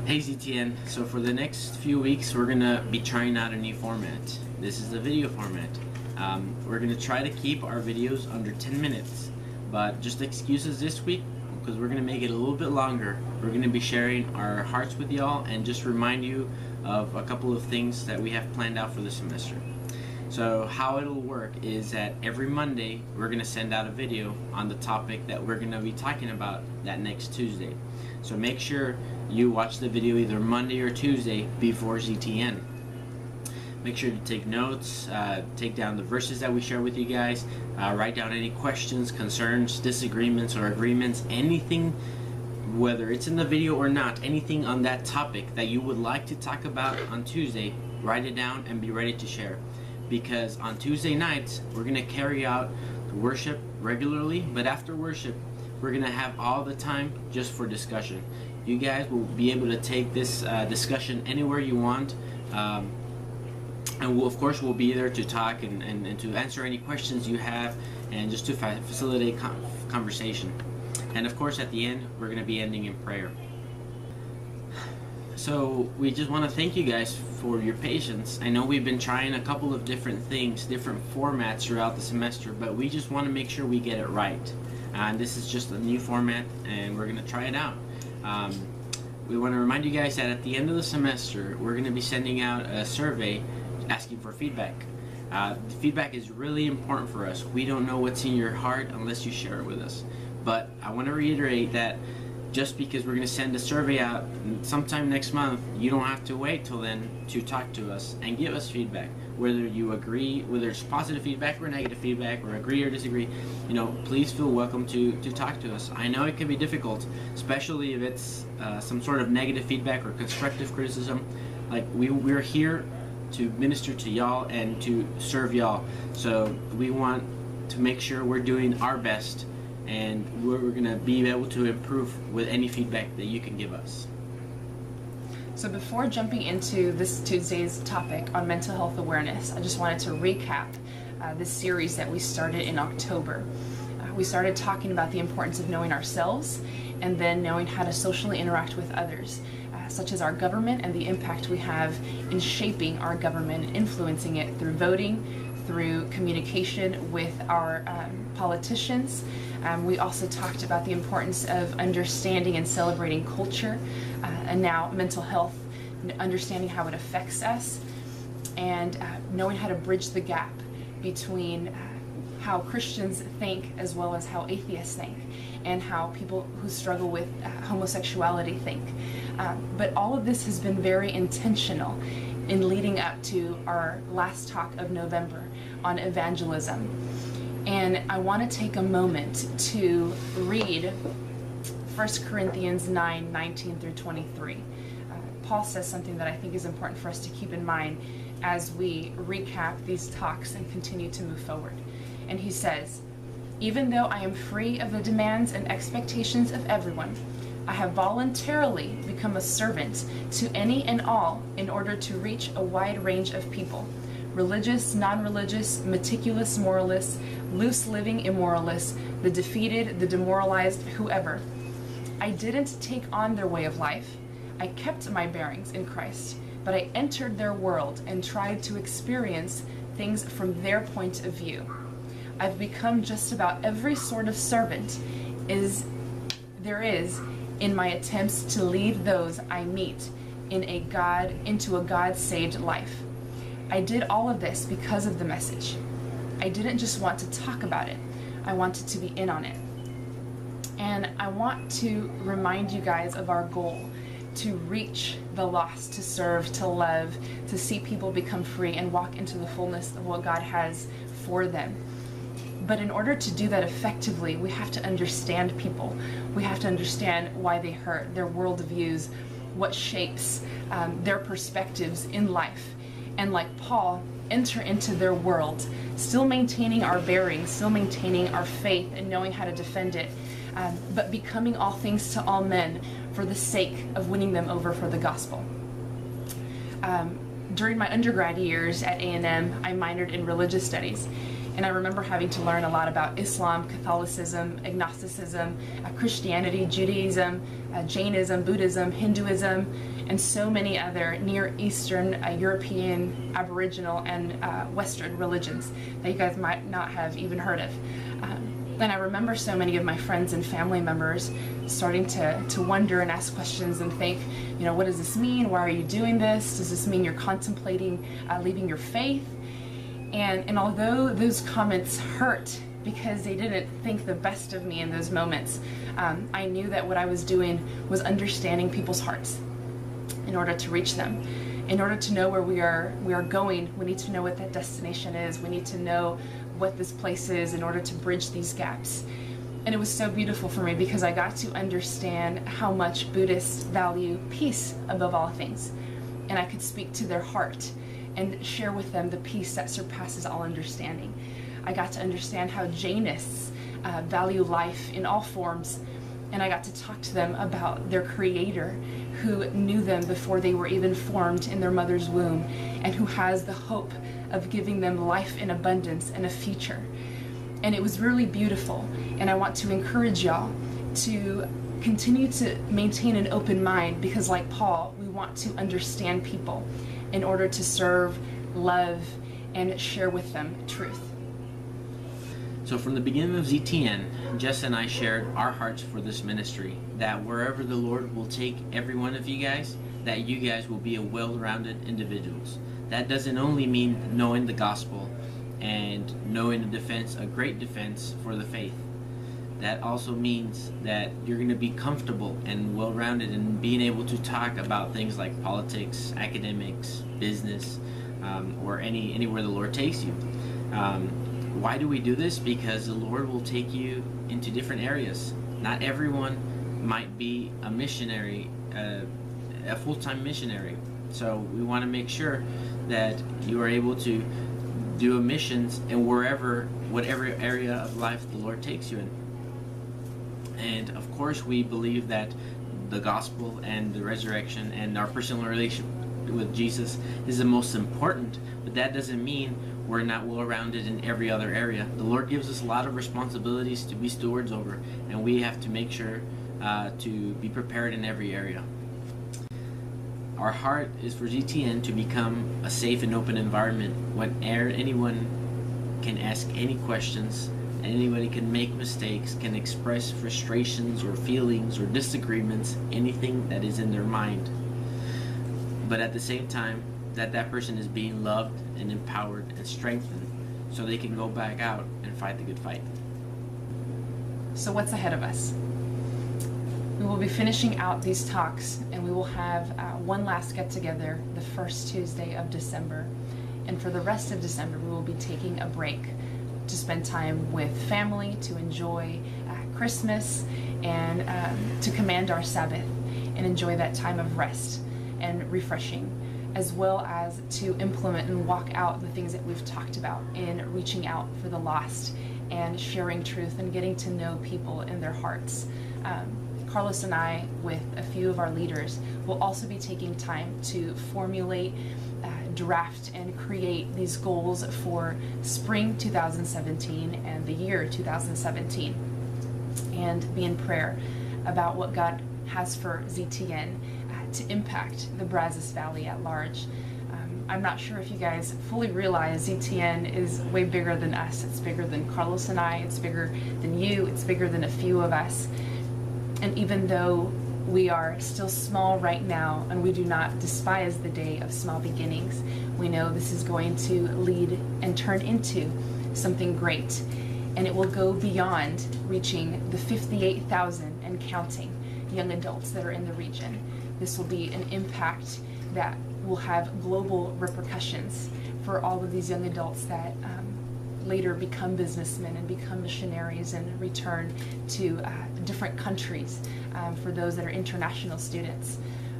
Hey ZTN, so for the next few weeks we're gonna be trying out a new format. This is the video format. We're gonna try to keep our videos under 10 minutes, but just excuses this week because we're gonna make it a little bit longer. We're gonna be sharing our hearts with y'all and just remind you of a couple of things that we have planned out for the semester. So how it'll work is that every Monday we're going to send out a video on the topic that we're going to be talking about that next Tuesday. So make sure you watch the video either Monday or Tuesday before ZTN. Make sure to take notes, take down the verses that we share with you guys, write down any questions, concerns, disagreements, or agreements, anything, whether it's in the video or not, anything on that topic that you would like to talk about on Tuesday, write it down and be ready to share. Because on Tuesday nights we're going to carry out worship regularly, but after worship we're going to have all the time just for discussion. You guys will be able to take this discussion anywhere you want, and of course we'll be there to talk and to answer any questions you have and just to facilitate conversation. And of course at the end we're going to be ending in prayer. So we just want to thank you guys for your patience. I know we've been trying a couple of different things, different formats throughout the semester, but we just want to make sure we get it right. And this is just a new format and we're going to try it out. We want to remind you guys that at the end of the semester we're going to be sending out a survey asking for feedback. Feedback is really important for us. We don't know what's in your heart unless you share it with us. But I want to reiterate that just because we're going to send a survey out sometime next month, you don't have to wait till then to talk to us and give us feedback. Whether you agree, whether it's positive feedback or negative feedback, or agree or disagree, you know, please feel welcome to talk to us. I know it can be difficult, especially if it's some sort of negative feedback or constructive criticism. Like we're here to minister to y'all and to serve y'all. So we want to make sure we're doing our best, and we're going to be able to improve with any feedback that you can give us. So before jumping into this Tuesday's topic on mental health awareness, I just wanted to recap this series that we started in October. We started talking about the importance of knowing ourselves and then knowing how to socially interact with others, such as our government and the impact we have in shaping our government and influencing it through voting, through communication with our politicians. We also talked about the importance of understanding and celebrating culture, and now mental health, understanding how it affects us, and knowing how to bridge the gap between how Christians think as well as how atheists think, and how people who struggle with homosexuality think. But all of this has been very intentional in leading up to our last talk of November on evangelism. And I want to take a moment to read 1 Corinthians 9:19 through 23. Paul says something that I think is important for us to keep in mind as we recap these talks and continue to move forward. And he says, "Even though I am free of the demands and expectations of everyone, I have voluntarily become a servant to any and all in order to reach a wide range of people. Religious, non-religious, meticulous moralists, loose-living immoralists, the defeated, the demoralized, whoever. I didn't take on their way of life. I kept my bearings in Christ, but I entered their world and tried to experience things from their point of view. I've become just about every sort of servant there is in my attempts to lead those I meet into a God-saved life. I did all of this because of the message. I didn't just want to talk about it. I wanted to be in on it." And I want to remind you guys of our goal to reach the lost, to serve, to love, to see people become free and walk into the fullness of what God has for them. But in order to do that effectively, we have to understand people. We have to understand why they hurt, their worldviews, what shapes their perspectives in life. And like Paul, enter into their world, still maintaining our bearings, still maintaining our faith and knowing how to defend it, but becoming all things to all men for the sake of winning them over for the gospel. During my undergrad years at A&M, I minored in religious studies. And I remember having to learn a lot about Islam, Catholicism, agnosticism, Christianity, Judaism, Jainism, Buddhism, Hinduism, and so many other Near Eastern, European, Aboriginal, and Western religions that you guys might not have even heard of. And I remember so many of my friends and family members starting to wonder and ask questions and think, you know, what does this mean? Why are you doing this? Does this mean you're contemplating leaving your faith? And although those comments hurt because they didn't think the best of me in those moments, I knew that what I was doing was understanding people's hearts in order to reach them. In order to know where we are going, we need to know what that destination is. We need to know what this place is in order to bridge these gaps. And it was so beautiful for me because I got to understand how much Buddhists value peace above all things. And I could speak to their heart and share with them the peace that surpasses all understanding. I got to understand how Jainists value life in all forms, and I got to talk to them about their creator who knew them before they were even formed in their mother's womb, and who has the hope of giving them life in abundance and a future. And it was really beautiful, and I want to encourage y'all to continue to maintain an open mind, because like Paul, we want to understand people in order to serve, love, and share with them truth. So from the beginning of ZTN, Jess and I shared our hearts for this ministry, that wherever the Lord will take every one of you guys, that you guys will be a well-rounded individuals. That doesn't only mean knowing the gospel and knowing a great defense for the faith. That also means that you're going to be comfortable and well-rounded in being able to talk about things like politics, academics, business, or anywhere the Lord takes you. Why do we do this? Because the Lord will take you into different areas. Not everyone might be a missionary, a full-time missionary. So we want to make sure that you are able to do missions in whatever area of life the Lord takes you in. And of course, we believe that the gospel and the resurrection and our personal relationship with Jesus is the most important, but that doesn't mean we're not well-rounded in every other area. The Lord gives us a lot of responsibilities to be stewards over, and we have to make sure to be prepared in every area. Our heart is for ZTN to become a safe and open environment when anyone can ask any questions. Anybody can make mistakes, can express frustrations or feelings or disagreements, anything that is in their mind. But at the same time, that person is being loved and empowered and strengthened so they can go back out and fight the good fight. So what's ahead of us? We will be finishing out these talks, and we will have one last get-together the first Tuesday of December. And for the rest of December, we will be taking a break to spend time with family, to enjoy Christmas, and to command our Sabbath and enjoy that time of rest and refreshing, as well as to implement and walk out the things that we've talked about in reaching out for the lost and sharing truth and getting to know people in their hearts. Carlos and I, with a few of our leaders, will also be taking time to formulate, draft, and create these goals for spring 2017 and the year 2017, and be in prayer about what God has for ZTN to impact the Brazos Valley at large. I'm not sure if you guys fully realize ZTN is way bigger than us. It's bigger than Carlos and I. It's bigger than you. It's bigger than a few of us. And even though we are still small right now, and we do not despise the day of small beginnings, we know this is going to lead and turn into something great. And it will go beyond reaching the 58,000 and counting young adults that are in the region. This will be an impact that will have global repercussions for all of these young adults that later become businessmen and become missionaries and return to different countries, for those that are international students.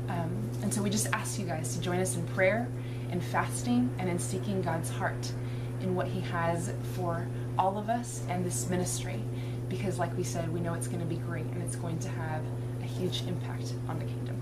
And so we just ask you guys to join us in prayer and fasting and in seeking God's heart in what He has for all of us and this ministry, because like we said, we know it's going to be great and it's going to have a huge impact on the kingdom.